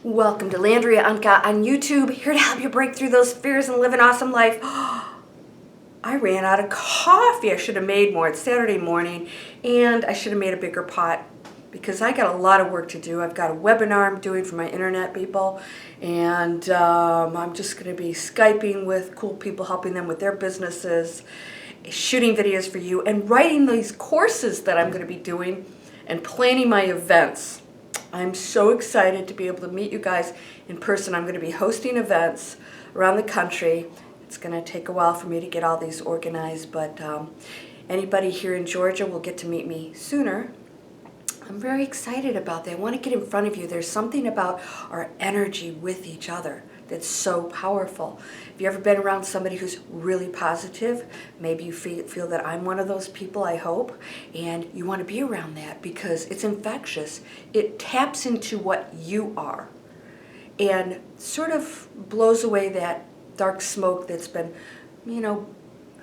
Welcome to Landria, Onkka on YouTube, here to help you break through those fears and live an awesome life. I ran out of coffee. I should have made more. It's Saturday morning, and I should have made a bigger pot because I got a lot of work to do. I've got a webinar I'm doing for my internet people, and I'm just going to be Skyping with cool people, helping them with their businesses, shooting videos for you, and writing these courses that I'm going to be doing and planning my events. I'm so excited to be able to meet you guys in person. I'm going to be hosting events around the country. It's going to take a while for me to get all these organized, but anybody here in Georgia will get to meet me sooner. I'm very excited about that. I want to get in front of you. There's something about our energy with each other that's so powerful. Have you ever been around somebody who's really positive? Maybe you feel that I'm one of those people, I hope, and you want to be around that because it's infectious. It taps into what you are and sort of blows away that dark smoke that's been,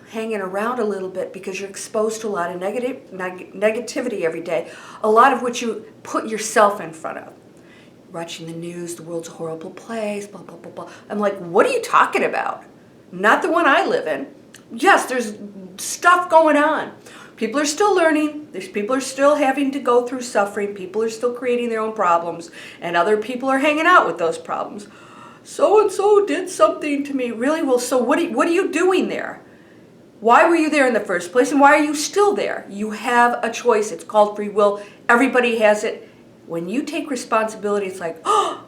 hanging around a little bit because you're exposed to a lot of negativity every day, a lot of which you put yourself in front of. Watching the news, the world's a horrible place, blah, blah, blah, blah. I'm like, what are you talking about? Not the one I live in. Yes, there's stuff going on. People are still learning. People are still having to go through suffering. People are still creating their own problems. And other people are hanging out with those problems. So-and-so did something to me. Really? Well, so what are you doing there? Why were you there in the first place? And why are you still there? You have a choice. It's called free will. Everybody has it. When you take responsibility, it's like, oh,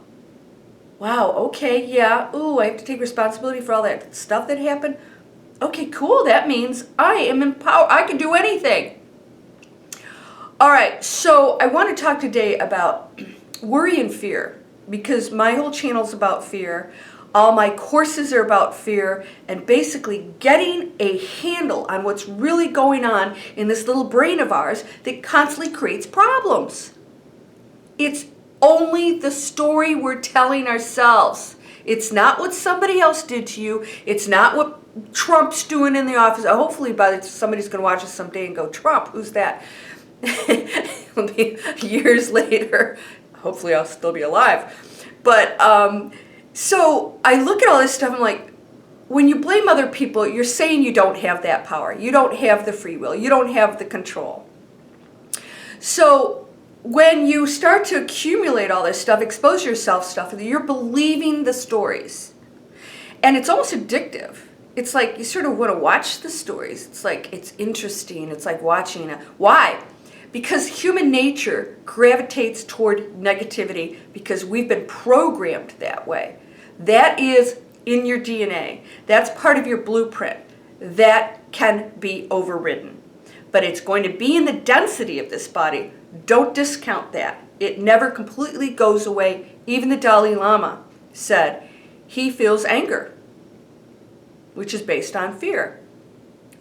wow, okay, yeah, ooh, I have to take responsibility for all that stuff that happened. Okay, cool, that means I am empowered. I can do anything. All right, so I want to talk today about worry and fear because my whole channel is about fear. All my courses are about fear and basically getting a handle on what's really going on in this little brain of ours that constantly creates problems. It's only the story we're telling ourselves. It's not what somebody else did to you. It's not what Trump's doing in the office. Hopefully somebody's going to watch this someday and go, Trump, who's that? It'll be years later. Hopefully I'll still be alive. But so I look at all this stuff, I'm like, when you blame other people, you're saying you don't have that power. You don't have the free will. You don't have the control. So when you start to accumulate all this stuff, expose yourself stuff, you're believing the stories. And it's almost addictive. It's like you sort of want to watch the stories. It's like it's interesting. It's like watching. Why? Because human nature gravitates toward negativity because we've been programmed that way. That is in your DNA. That's part of your blueprint. That can be overridden. But it's going to be in the density of this body. Don't discount that. It never completely goes away. Even the Dalai Lama said he feels anger, which is based on fear,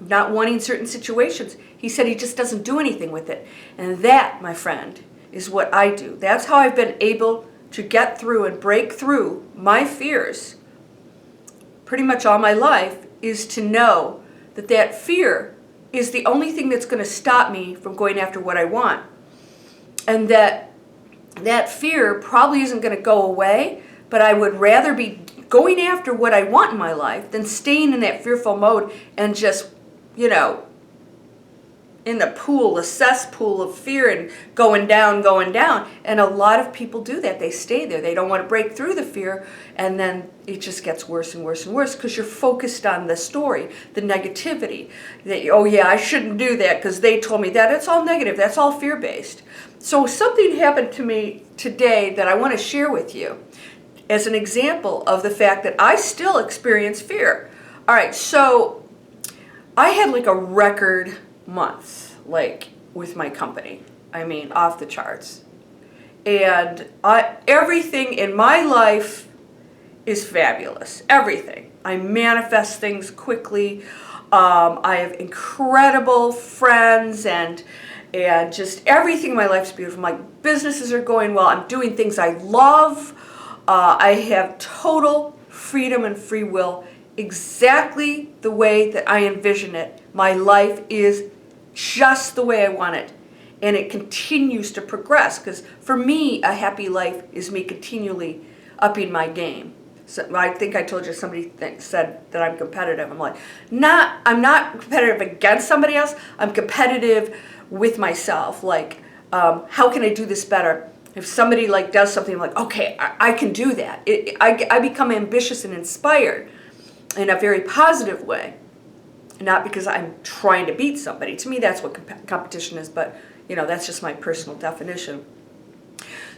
not wanting certain situations. He said he just doesn't do anything with it. And that, my friend, is what I do. That's how I've been able to get through and break through my fears pretty much all my life, is to know that that fear is the only thing that's going to stop me from going after what I want. And that fear probably isn't going to go away, but I would rather be going after what I want in my life than staying in that fearful mode and just, in the pool, the cesspool of fear and going down. And a lot of people do that. They stay there. They don't want to break through the fear, and then it just gets worse and worse and worse because you're focused on the story, the negativity. That, oh yeah, I shouldn't do that because they told me that. It's all negative. That's all fear-based. So something happened to me today that I want to share with you as an example of the fact that I still experience fear. All right, so I had like a record month, with my company. I mean, off the charts. And everything in my life is fabulous. Everything. I manifest things quickly. I have incredible friends and just everything in my life is beautiful. My businesses are going well. I'm doing things I love. I have total freedom and free will, exactly the way that I envision it. My life is just the way I want it. And it continues to progress because for me, a happy life is me continually upping my game. So I think I told you somebody said that I'm competitive. I'm like, I'm not competitive against somebody else. I'm competitive with myself. Like, how can I do this better? If somebody like does something, I'm like, okay, I can do that. I become ambitious and inspired in a very positive way, not because I'm trying to beat somebody. To me, that's what competition is, but that's just my personal definition.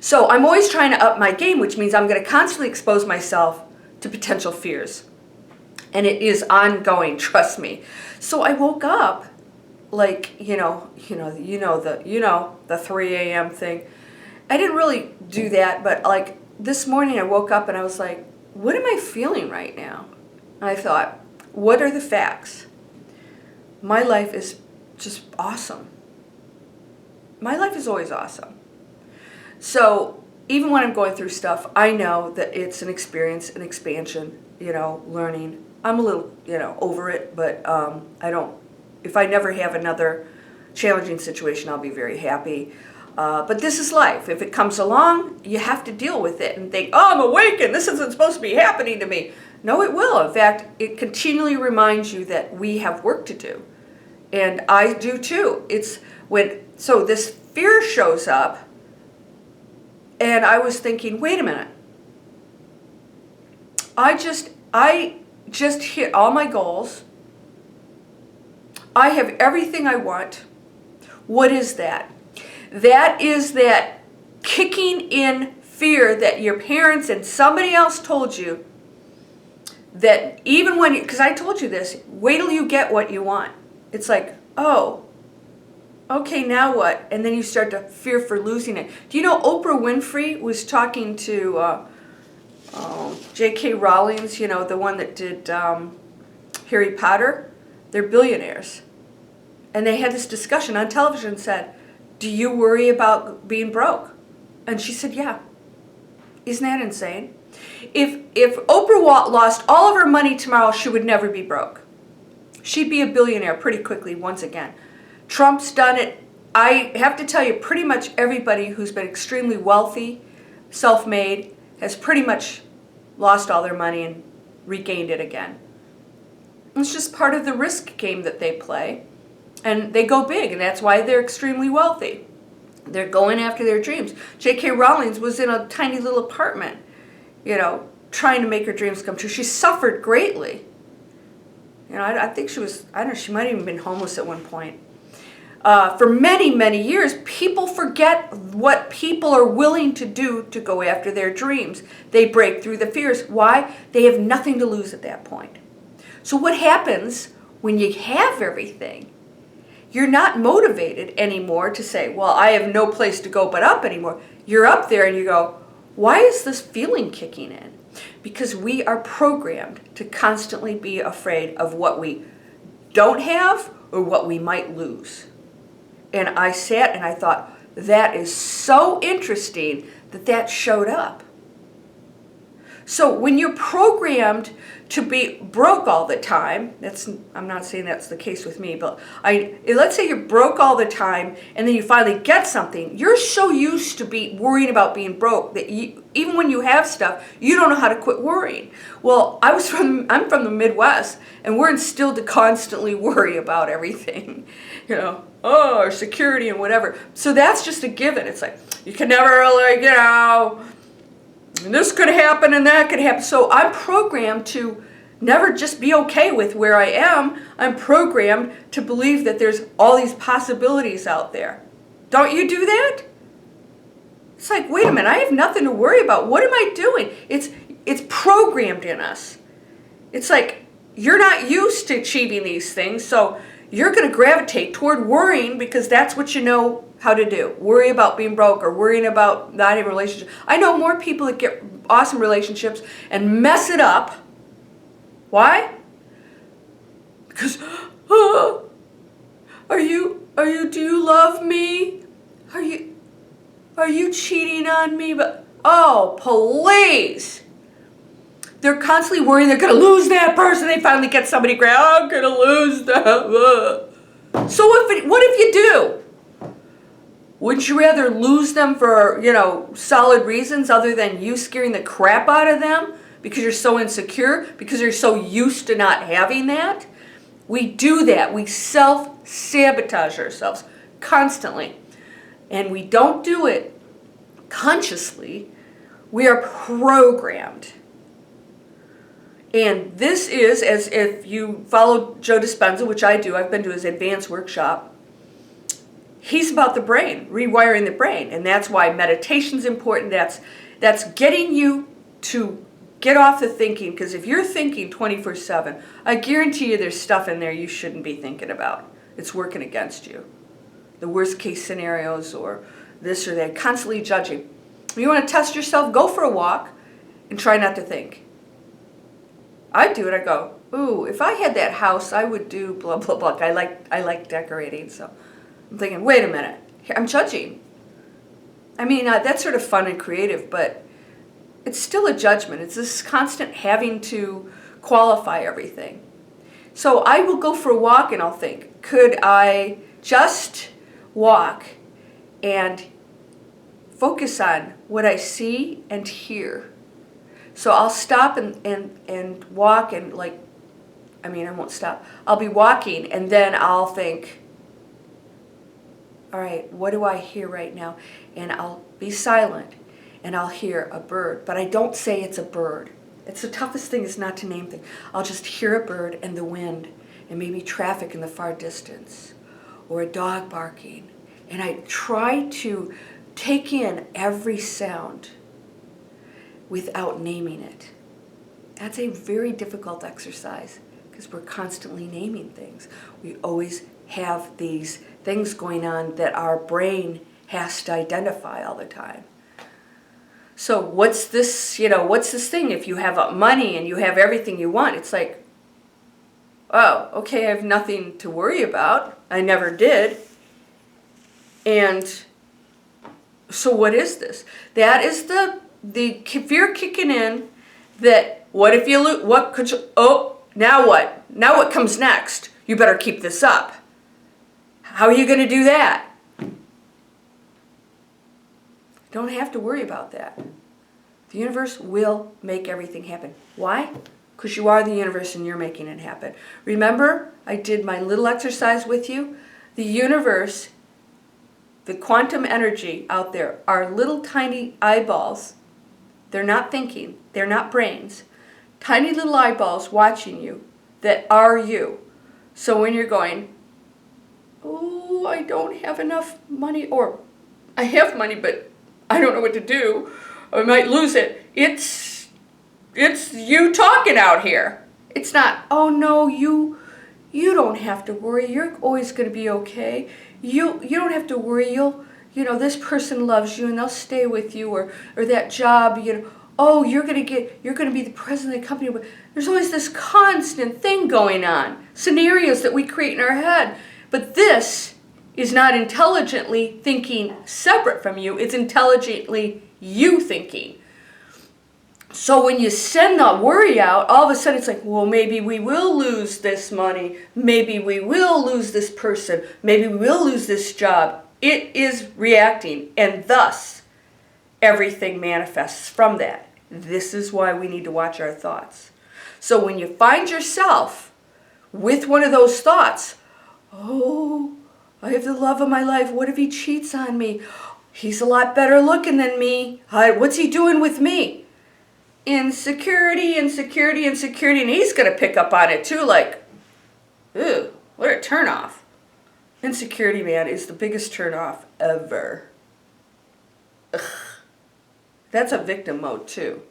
So I'm always trying to up my game, which means I'm going to constantly expose myself to potential fears. And it is ongoing, trust me. So I woke up like, the 3 a.m. thing. I didn't really do that, but like this morning I woke up and I was like, what am I feeling right now? And I thought, what are the facts? My life is just awesome. My life is always awesome. So even when I'm going through stuff, I know that it's an experience, an expansion, learning. I'm a little, over it, but if I never have another challenging situation, I'll be very happy. But this is life. If it comes along, you have to deal with it and think, oh, I'm awake and this isn't supposed to be happening to me. No, it will. In fact, it continually reminds you that we have work to do. And I do too. So this fear shows up, and I was thinking, wait a minute. I just hit all my goals. I have everything I want. What is that? That is that kicking in fear that your parents and somebody else told you that even when because I told you this, wait till you get what you want. It's like, oh, okay, now what? And then you start to fear for losing it. Do you know Oprah Winfrey was talking to J.K. Rowling, the one that did Harry Potter? They're billionaires. And they had this discussion on television and said, do you worry about being broke? And she said, yeah. Isn't that insane? If Oprah lost all of her money tomorrow, she would never be broke. She'd be a billionaire pretty quickly once again. Trump's done it. I have to tell you, pretty much everybody who's been extremely wealthy, self-made, has pretty much lost all their money and regained it again. It's just part of the risk game that they play. And they go big, and that's why they're extremely wealthy. They're going after their dreams. J.K. Rowling was in a tiny little apartment, trying to make her dreams come true. She suffered greatly. I think she might have even been homeless at one point. For many, many years, people forget what people are willing to do to go after their dreams. They break through the fears. Why? They have nothing to lose at that point. So what happens when you have everything? You're not motivated anymore to say, well, I have no place to go but up anymore. You're up there and you go, why is this feeling kicking in? Because we are programmed to constantly be afraid of what we don't have or what we might lose. And I sat and I thought, that is so interesting that showed up. So when you're programmed to be broke all the time, I'm not saying that's the case with me, but let's say you're broke all the time and then you finally get something, you're so used to worrying about being broke that even when you have stuff, you don't know how to quit worrying. Well, I'm from the Midwest, and we're instilled to constantly worry about everything, our security and whatever. So that's just a given. It's like, you can never really, and this could happen and that could happen. So I'm programmed to never just be okay with where I am. I'm programmed to believe that there's all these possibilities out there. Don't you do that? It's like, wait a minute, I have nothing to worry about. What am I doing? It's programmed in us. It's like, you're not used to achieving these things, so you're going to gravitate toward worrying because that's what you know how to do. Worry about being broke or worrying about not having a relationship. I know more people that get awesome relationships and mess it up. Why? Because, do you love me? Are you cheating on me? But, oh, please. They're constantly worrying they're going to lose that person. They finally get somebody great. I'm going to lose them. So what if you do? Wouldn't you rather lose them for, solid reasons other than you scaring the crap out of them because you're so insecure, because you're so used to not having that? We do that. We self-sabotage ourselves constantly. And we don't do it consciously. We are programmed. And this is, as if you follow Joe Dispenza, which I do, I've been to his advanced workshop, he's about the brain, rewiring the brain. And that's why meditation's important. That's getting you to get off the thinking. Because if you're thinking 24/7, I guarantee you there's stuff in there you shouldn't be thinking about. It's working against you. The worst case scenarios or this or that, constantly judging. You want to test yourself, go for a walk and try not to think. I do it. I go, ooh, if I had that house, I would do blah, blah, blah. I like decorating, so I'm thinking, wait a minute, I'm judging. I mean, that's sort of fun and creative, but it's still a judgment. It's this constant having to qualify everything. So I will go for a walk and I'll think, could I just walk and focus on what I see and hear? So I'll stop and walk and I won't stop. I'll be walking and then I'll think, all right, what do I hear right now? And I'll be silent and I'll hear a bird. But I don't say it's a bird. It's the toughest thing is not to name things. I'll just hear a bird and the wind and maybe traffic in the far distance or a dog barking. And I try to take in every sound without naming it. That's a very difficult exercise because we're constantly naming things. We always have these things going on that our brain has to identify all the time. So what's this thing? If you have money and you have everything you want, it's like, oh, okay, I have nothing to worry about. I never did. And so what is this? That is the fear kicking in that what if you lose, what could you, oh, now what? Now what comes next? You better keep this up. How are you going to do that? Don't have to worry about that. The universe will make everything happen. Why? Because you are the universe and you're making it happen. Remember, I did my little exercise with you. The universe, the quantum energy out there are little tiny eyeballs. They're not thinking. They're not brains. Tiny little eyeballs watching you that are you. So when you're going, oh, I don't have enough money, or I have money, but I don't know what to do, I might lose it. It's you talking out here. It's not, oh no, you don't have to worry. You're always going to be okay. You don't have to worry. This person loves you and they'll stay with you, or that job, oh, you're going to be the president of the company. But there's always this constant thing going on, scenarios that we create in our head. But this is not intelligently thinking separate from you. It's intelligently you thinking. So when you send that worry out, all of a sudden it's like, well, maybe we will lose this money. Maybe we will lose this person. Maybe we will lose this job. It is reacting, and thus everything manifests from that. This is why we need to watch our thoughts. So when you find yourself with one of those thoughts, oh, I have the love of my life. What if he cheats on me? He's a lot better looking than me. What's he doing with me? Insecurity, insecurity, insecurity. And he's going to pick up on it too, like, ew, what a turnoff. Insecurity, man, is the biggest turnoff ever. Ugh. That's a victim mode too.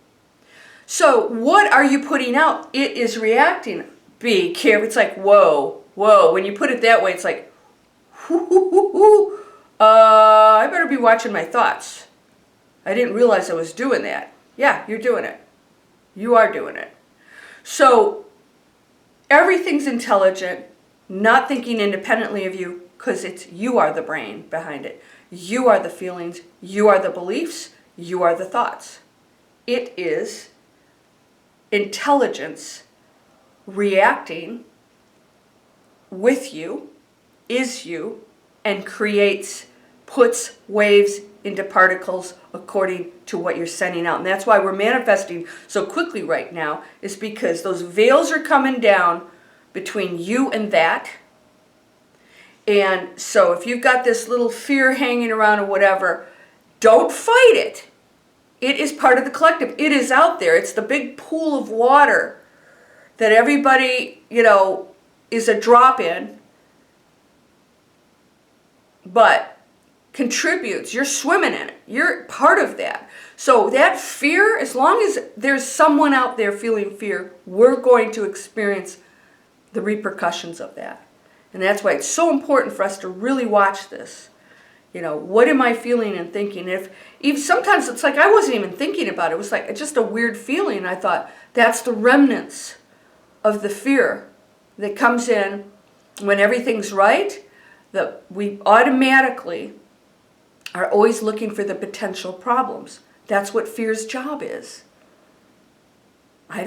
So what are you putting out? It is reacting. Be careful. It's like, whoa, whoa. When you put it that way, it's like, I better be watching my thoughts. I didn't realize I was doing that. Yeah, you're doing it. You are doing it. So everything's intelligent, not thinking independently of you, because you are the brain behind it. You are the feelings. You are the beliefs. You are the thoughts. It is intelligence reacting with you, is you, and creates puts waves into particles according to what you're sending out. And that's why we're manifesting so quickly right now, is because those veils are coming down between you and that. And so if you've got this little fear hanging around or whatever, don't fight it. It is part of the collective. It is out there. It's the big pool of water that everybody, is a drop in, but contributes. You're swimming in it. You're part of that. So that fear, as long as there's someone out there feeling fear, we're going to experience the repercussions of that. And that's why it's so important for us to really watch this. What am I feeling and thinking? If sometimes it's like I wasn't even thinking about it. It was like just a weird feeling. I thought that's the remnants of the fear that comes in when everything's right, that we automatically are always looking for the potential problems. That's what fear's job is. I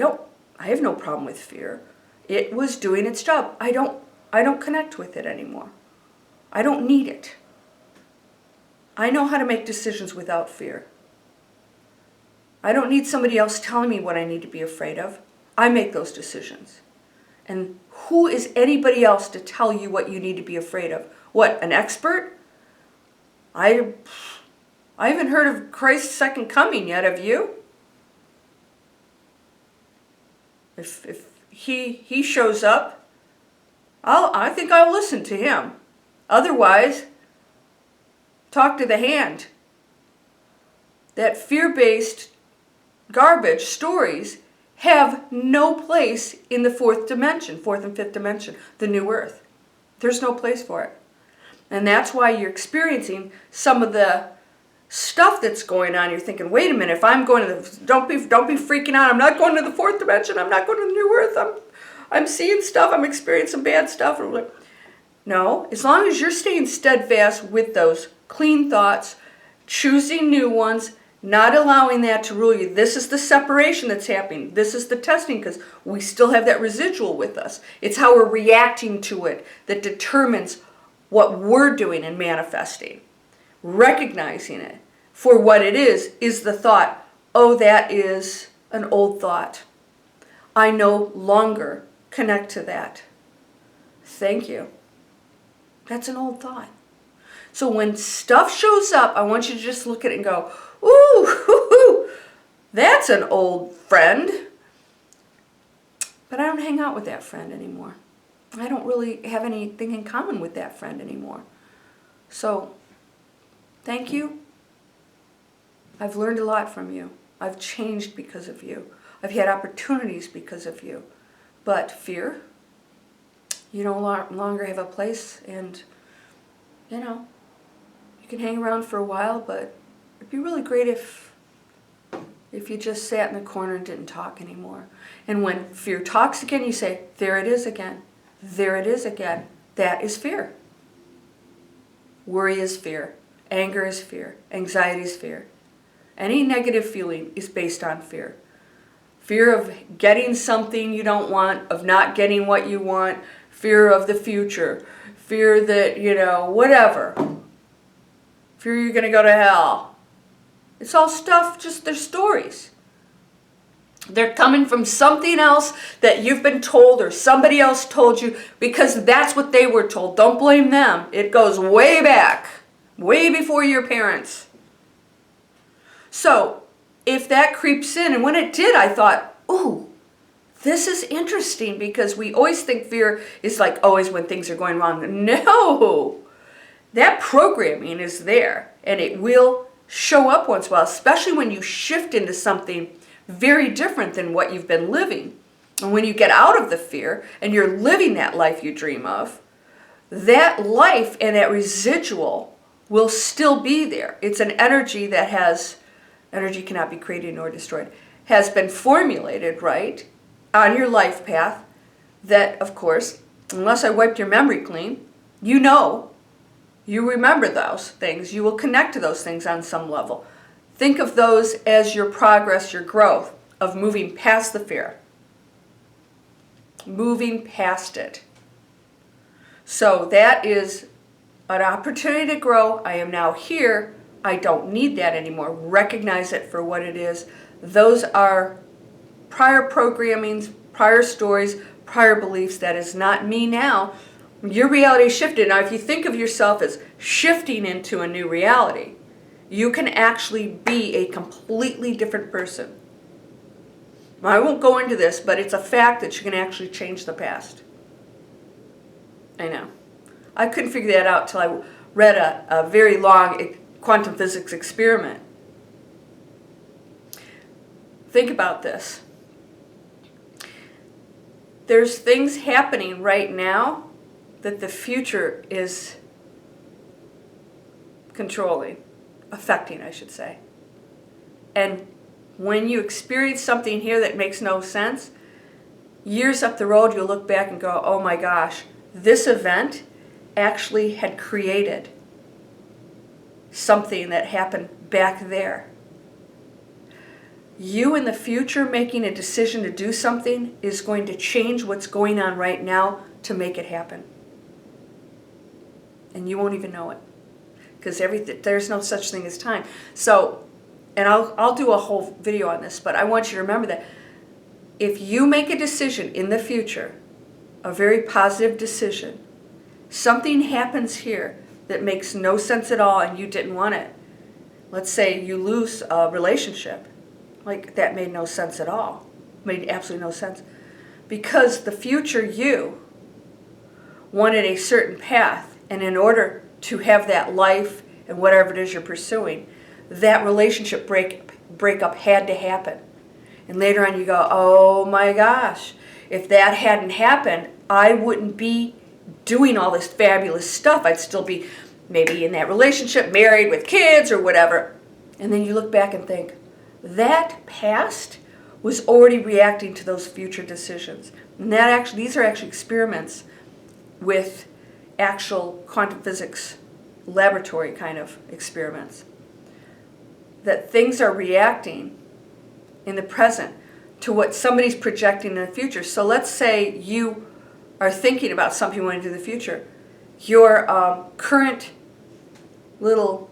have no problem with fear. It was doing its job. I don't connect with it anymore. I don't need it. I know how to make decisions without fear. I don't need somebody else telling me what I need to be afraid of. I make those decisions. And who is anybody else to tell you what you need to be afraid of? What, an expert? I haven't heard of Christ's second coming yet, have you? If he shows up, I think I'll listen to him. Otherwise, talk to the hand. That fear-based garbage stories have no place in the fourth and fifth dimension, the new earth. There's no place for it. And that's why you're experiencing some of the stuff that's going on. You're thinking, wait a minute, if I'm going to the, don't be freaking out. I'm not going to the fourth dimension. I'm not going to the new earth. I'm seeing stuff. I'm experiencing bad stuff. No, as long as you're staying steadfast with those clean thoughts, choosing new ones, not allowing that to rule you. This is the separation that's happening. This is the testing, because we still have that residual with us. It's how we're reacting to it that determines what we're doing and manifesting. Recognizing it for what it is the thought, oh, that is an old thought. I no longer connect to that. Thank you. That's an old thought. So when stuff shows up, I want you to just look at it and go, ooh, that's an old friend. But I don't hang out with that friend anymore. I don't really have anything in common with that friend anymore. So, thank you. I've learned a lot from you. I've changed because of you. I've had opportunities because of you. But fear, you no longer have a place, and, you can hang around for a while, but it'd be really great if you just sat in the corner and didn't talk anymore. And when fear talks again, you say, there it is again. There it is again. That is fear. Worry is fear. Anger is fear. Anxiety is fear. Any negative feeling is based on fear. Fear of getting something you don't want, of not getting what you want, fear of the future, fear that, whatever. Fear you're going to go to hell. It's all stuff, just they're stories. They're coming from something else that you've been told or somebody else told you, because that's what they were told. Don't blame them. It goes way back, way before your parents. So if that creeps in, and when it did, I thought, ooh, this is interesting, because we always think fear is like always when things are going wrong. No, that programming is there, and it will show up once in a while, especially when you shift into something very different than what you've been living. And when you get out of the fear and you're living that life you dream of, that life and that residual will still be there. It's an energy that energy cannot be created nor destroyed, has been formulated, right, on your life path that, of course, unless I wiped your memory clean, you remember those things. You will connect to those things on some level. Think of those as your progress, your growth of moving past the fear. Moving past it. So that is an opportunity to grow. I am now here. I don't need that anymore. Recognize it for what it is. Those are prior programmings, prior stories, prior beliefs. That is not me now. Your reality shifted. Now, if you think of yourself as shifting into a new reality, you can actually be a completely different person. I won't go into this, but it's a fact that you can actually change the past. I know. I couldn't figure that out till I read a very long quantum physics experiment. Think about this. There's things happening right now that the future is controlling, affecting, I should say. And when you experience something here that makes no sense, years up the road you'll look back and go, oh my gosh, this event actually had created something that happened back there. You in the future making a decision to do something is going to change what's going on right now to make it happen. And you won't even know it. Because there's no such thing as time. So, and I'll do a whole video on this, but I want you to remember that if you make a decision in the future, a very positive decision, something happens here that makes no sense at all and you didn't want it. Let's say you lose a relationship. Like, that made no sense at all. Made absolutely no sense. Because the future you wanted a certain path, and in order to have that life and whatever it is you're pursuing, that relationship breakup had to happen. And later on you go, oh my gosh, if that hadn't happened, I wouldn't be doing all this fabulous stuff. I'd still be maybe in that relationship, married with kids or whatever. And then you look back and think, that past was already reacting to those future decisions. And these are actually experiments with actual quantum physics laboratory kind of experiments. That things are reacting in the present to what somebody's projecting in the future. So let's say you are thinking about something you want to do in the future. Your current little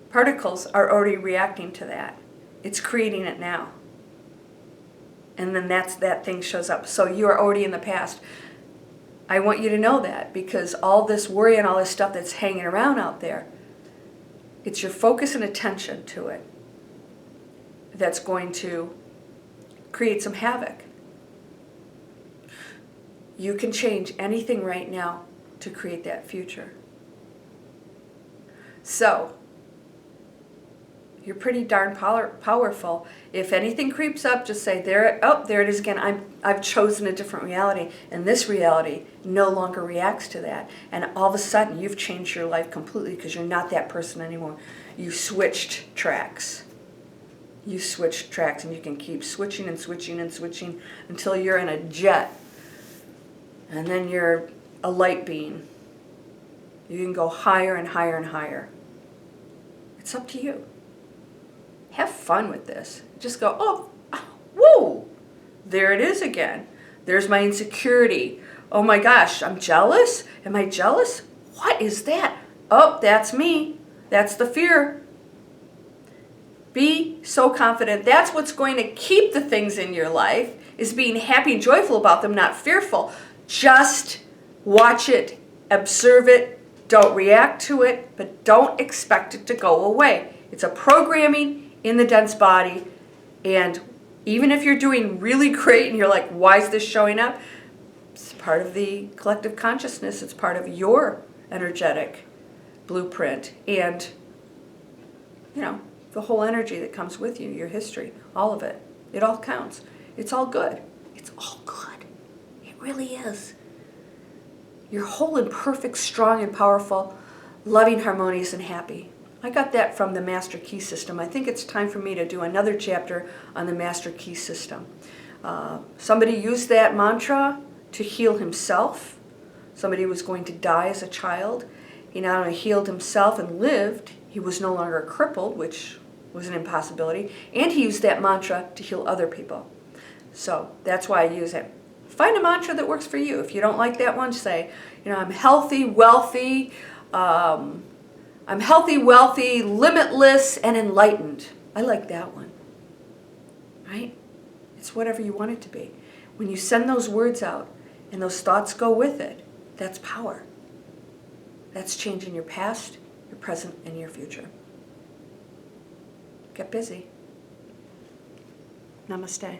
particles are already reacting to that. It's creating it now. And then that thing shows up. So you are already in the past. I want you to know that, because all this worry and all this stuff that's hanging around out there, it's your focus and attention to it that's going to create some havoc. You can change anything right now to create that future. So, you're pretty darn powerful. If anything creeps up, just say, there it is again. I've chosen a different reality, and this reality no longer reacts to that. And all of a sudden, you've changed your life completely because you're not that person anymore. You switched tracks. You switched tracks, and you can keep switching and switching and switching until you're in a jet. And then you're a light beam. You can go higher and higher and higher. It's up to you. Have fun with this. Just go, oh, whoa, there it is again. There's my insecurity. Oh my gosh, I'm jealous? Am I jealous? What is that? Oh, that's me. That's the fear. Be so confident. That's what's going to keep the things in your life, is being happy and joyful about them, not fearful. Just watch it, observe it, don't react to it, but don't expect it to go away. It's a programming in the dense body, and even if you're doing really great and you're like, why is this showing up? It's part of the collective consciousness. It's part of your energetic blueprint, and the whole energy that comes with you, your history, all of it. It all counts. It's all good. It's all good. It really is. You're whole and perfect, strong and powerful, loving, harmonious, and happy. I got that from the Master Key System. I think it's time for me to do another chapter on the Master Key System. Somebody used that mantra to heal himself. Somebody was going to die as a child. He not only healed himself and lived, he was no longer crippled, which was an impossibility, and he used that mantra to heal other people. So that's why I use it. Find a mantra that works for you. If you don't like that one, say, I'm healthy, wealthy, I'm healthy, wealthy, limitless, and enlightened. I like that one. Right? It's whatever you want it to be. When you send those words out and those thoughts go with it, that's power. That's changing your past, your present, and your future. Get busy. Namaste.